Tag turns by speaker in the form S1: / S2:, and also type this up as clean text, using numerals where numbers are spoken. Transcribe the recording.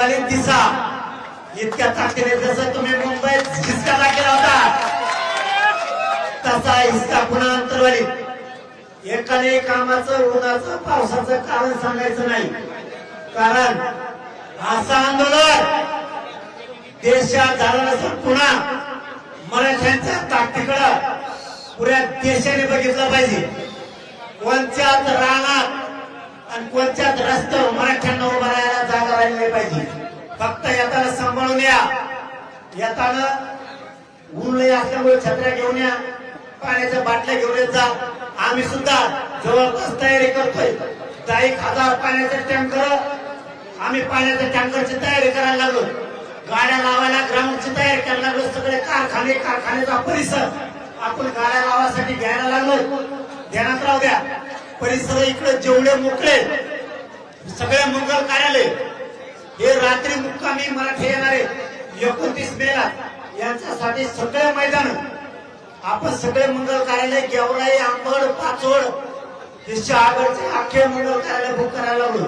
S1: दिसा इतक्या ताकदीने जसं तुम्ही मुंबईत हिसका केला होता तसा हिसका पुन्हा अंतरवालीत एकाने कामाचं उन्हाचं पावसाचं कारण सांगायचं नाही, कारण असं आंदोलन देशात झालं नसेल पुन्हा मराठ्यांच्या ताकदीकडे पुऱ्या देशाने बघितलं पाहिजे। कोणत्याच रानात आणि कोणत्याच रस्त्यावर मराठ्यांना उभा राहायला जागा राहिली नाही पाहिजे। फक्त येताना सांभाळून या, येताना ऊन लय असल्यामुळे छत्र्या घेऊन या, पाण्याच्या बाटल्या घेऊन येत जा। आम्ही सुद्धा जवळपास तयारी करतोय, 10,000 पाण्याचे टँकर आम्ही पाण्याच्या टँकरची तयारी करायला लागलो, गाड्या लावायला ग्राउंडची तयारी करायला लागलो, सगळे कारखान्याचा परिसर आपण गाड्या लावायसाठी घ्यायला लागलो। ध्यानात राहू द्या, परिसर इकडे जेवढे मोकळे सगळे मंगल कार्यालय हे रात्री मुक्कामी मराठी येणारे 29 मेला यांच्यासाठी सगळे मैदान आपण सगळे मंगल कार्यालय गेवराई, आंबड, पाचोड हे शहागडचे अख्खे मंगल कार्यालय बुक करायला लागलो।